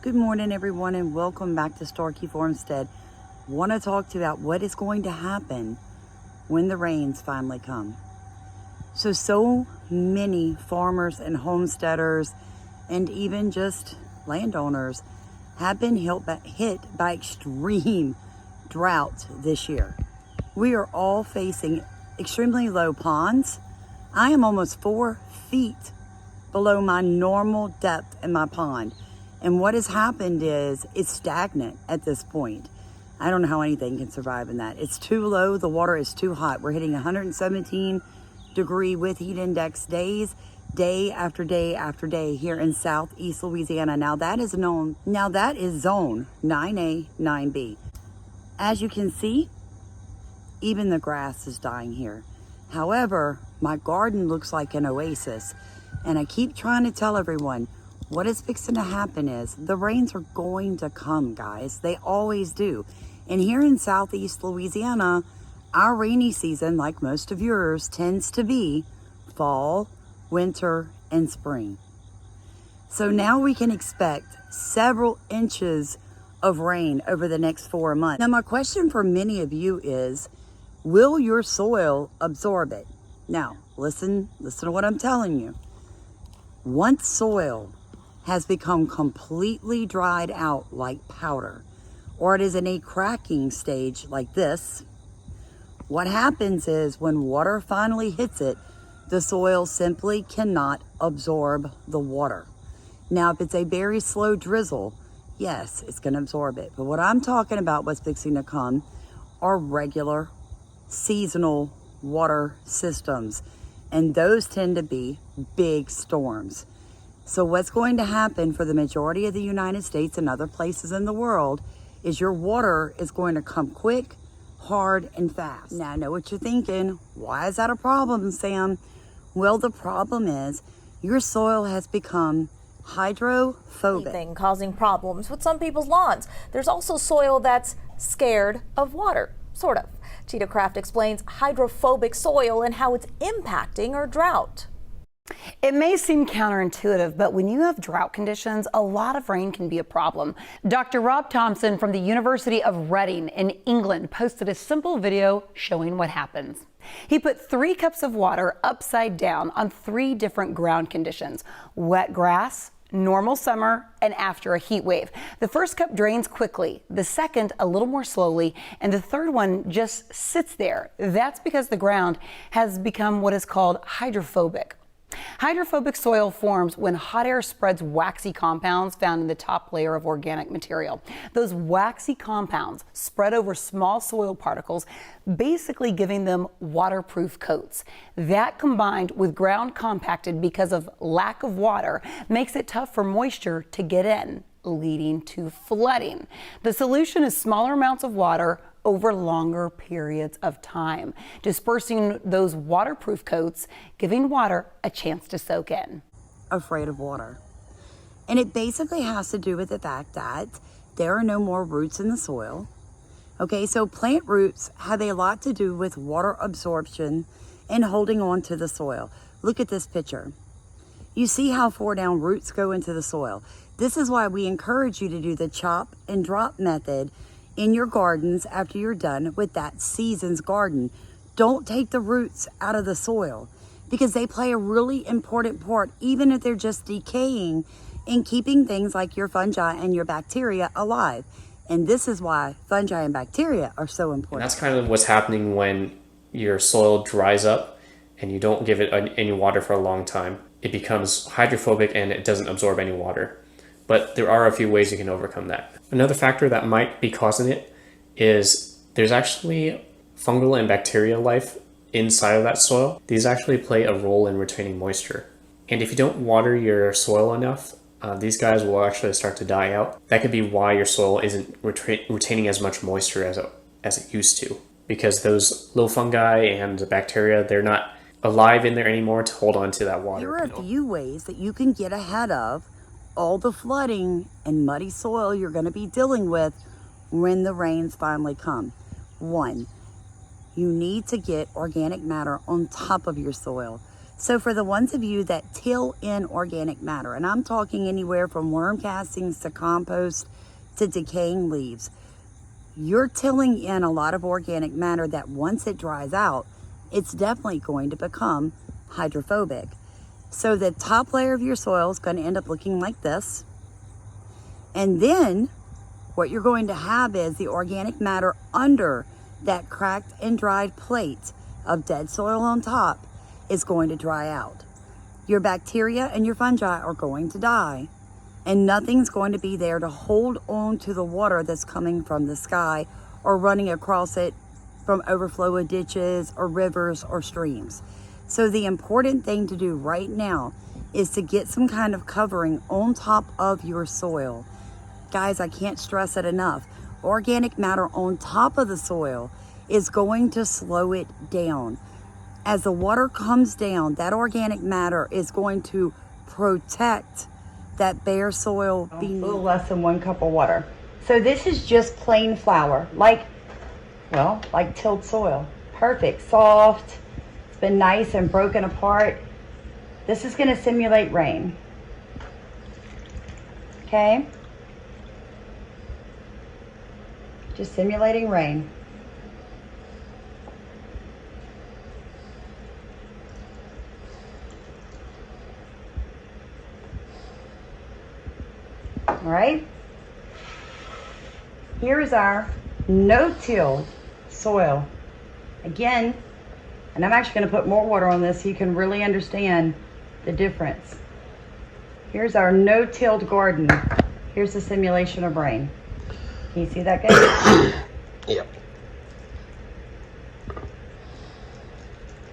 Good morning, everyone, and welcome back to Starkey Farmstead. Want to talk to you about what is going to happen when the rains finally come. So many farmers and homesteaders and even just landowners have been hit by extreme drought this year. We are all facing extremely low ponds. I am almost 4 feet below my normal depth in my pond. And what has happened is it's stagnant at this point. I don't know how anything can survive in that. It's too low. The water is too hot. We're hitting 117 degree with heat index days, day after day after day here in southeast Louisiana. Now that is zone 9A, 9B. As you can see, even the grass is dying here. However, my garden looks like an oasis. And I keep trying to tell everyone, what is fixing to happen is the rains are going to come, guys. They always do. And here in southeast Louisiana, our rainy season, like most of yours, tends to be fall, winter, and spring. So now we can expect several inches of rain over the next 4 months. Now, my question for many of you is, will your soil absorb it? Now, listen to what I'm telling you. Once soil has become completely dried out like powder, or it is in a cracking stage like this, what happens is when water finally hits it, the soil simply cannot absorb the water. Now, if it's a very slow drizzle, yes, it's going to absorb it. But what I'm talking about, what's fixing to come, are regular seasonal water systems. And those tend to be big storms. So what's going to happen for the majority of the United States and other places in the world is your water is going to come quick, hard, and fast. Now, I know what you're thinking. Why is that a problem, Sam? Well, the problem is your soil has become hydrophobic. Causing problems with some people's lawns. There's also soil that's scared of water, sort of. Cheetah Craft explains hydrophobic soil and how it's impacting our drought. It may seem counterintuitive, but when you have drought conditions, a lot of rain can be a problem. Dr. Rob Thompson from the University of Reading in England posted a simple video showing what happens. He put 3 cups of water upside down on 3 different ground conditions: wet grass, normal summer, and after a heat wave. The first cup drains quickly, the second a little more slowly, and the third one just sits there. That's because the ground has become what is called hydrophobic. Hydrophobic soil forms when hot air spreads waxy compounds found in the top layer of organic material. Those waxy compounds spread over small soil particles, basically giving them waterproof coats. That, combined with ground compacted because of lack of water, makes it tough for moisture to get in, leading to flooding. The solution is smaller amounts of water over longer periods of time, dispersing those waterproof coats, giving water a chance to soak in. Afraid of water. And it basically has to do with the fact that there are no more roots in the soil. Okay, so plant roots have a lot to do with water absorption and holding on to the soil. Look at this picture. You see how far down roots go into the soil. This is why we encourage you to do the chop and drop method in your gardens after you're done with that season's garden. Don't take the roots out of the soil because they play a really important part, even if they're just decaying, in keeping things like your fungi and your bacteria alive. And this is why fungi and bacteria are so important. And that's kind of what's happening when your soil dries up and you don't give it any water for a long time. It becomes hydrophobic and it doesn't absorb any water. But there are a few ways you can overcome that. Another factor that might be causing it is there's actually fungal and bacterial life inside of that soil. These actually play a role in retaining moisture. And if you don't water your soil enough, these guys will actually start to die out. That could be why your soil isn't retaining as much moisture as it used to. Because those little fungi and the bacteria, they're not alive in there anymore to hold on to that water. There are a few ways that you can get ahead of all the flooding and muddy soil you're going to be dealing with when the rains finally come. 1, you need to get organic matter on top of your soil. So for the ones of you that till in organic matter, and I'm talking anywhere from worm castings to compost to decaying leaves, you're tilling in a lot of organic matter that once it dries out, it's definitely going to become hydrophobic. So the top layer of your soil is going to end up looking like this. And then what you're going to have is the organic matter under that cracked and dried plate of dead soil on top is going to dry out. Your bacteria and your fungi are going to die, and nothing's going to be there to hold on to the water that's coming from the sky or running across it from overflow of ditches or rivers or streams. So the important thing to do right now is to get some kind of covering on top of your soil. Guys, I can't stress it enough. Organic matter on top of the soil is going to slow it down. As the water comes down, that organic matter is going to protect that bare soil beneath. A little less than 1 cup of water. So this is just plain flour, like tilled soil. Perfect, soft. It's been nice and broken apart. This is going to simulate rain. Okay? Just simulating rain. All right, here is our no-till soil. Again, and I'm actually going to put more water on this so you can really understand the difference. Here's our no-tilled garden. Here's the simulation of rain. Can you see that, guys? Yep.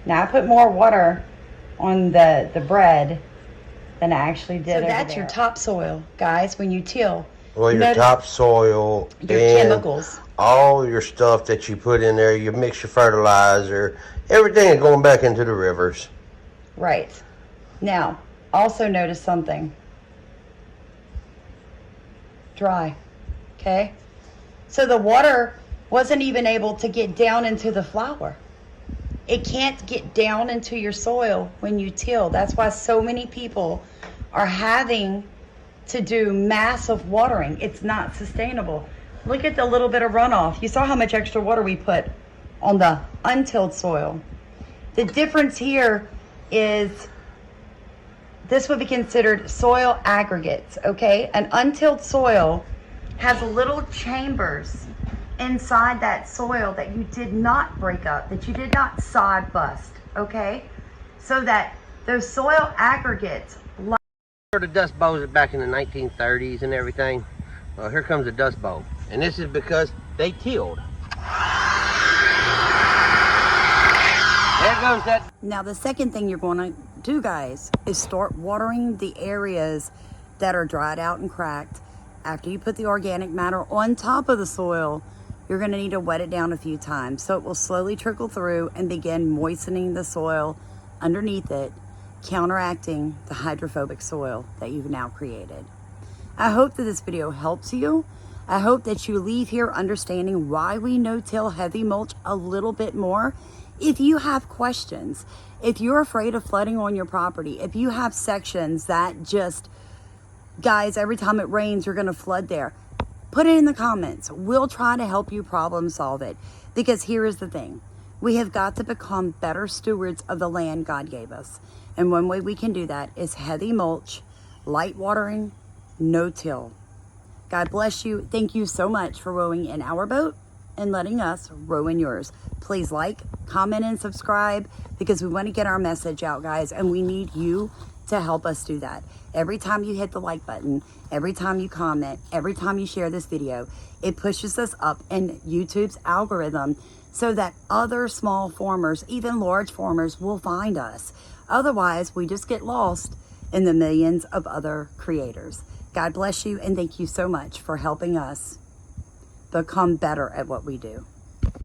Now I put more water on the bread than I actually did. So that's your topsoil, guys, when you till. Well, your topsoil, your chemicals, all your stuff that you put in there, you mix your fertilizer, everything is going back into the rivers. Right. Now, also notice something. Dry. Okay? So the water wasn't even able to get down into the flour. It can't get down into your soil when you till. That's why so many people are having to do massive watering. It's not sustainable. Look at the little bit of runoff. You saw how much extra water we put on the untilled soil. The difference here is this would be considered soil aggregates, okay? An untilled soil has little chambers inside that soil that you did not break up, that you did not sod bust, okay? So that those soil aggregates, The dust bows back in the 1930s and everything. Well, here comes a dust bowl. And this is because they tilled. There goes that. Now the second thing you're going to do, guys, is start watering the areas that are dried out and cracked. After you put the organic matter on top of the soil, you're going to need to wet it down a few times so it will slowly trickle through and begin moistening the soil underneath it, counteracting the hydrophobic soil that you've now created. I hope that this video helps you. I hope that you leave here understanding why we no-till heavy mulch a little bit more. If you have questions, if you're afraid of flooding on your property, if you have sections that just, guys, every time it rains, you're going to flood there, put it in the comments. We'll try to help you problem solve it. Because here is the thing. We have got to become better stewards of the land God gave us. And one way we can do that is heavy mulch, light watering, no-till. God bless you. Thank you so much for rowing in our boat and letting us row in yours. Please like, comment, and subscribe because we want to get our message out, guys, and we need you to help us do that. Every time you hit the like button, every time you comment, every time you share this video, it pushes us up in YouTube's algorithm so that other small farmers, even large farmers, will find us. Otherwise, we just get lost in the millions of other creators. God bless you, and thank you so much for helping us become better at what we do.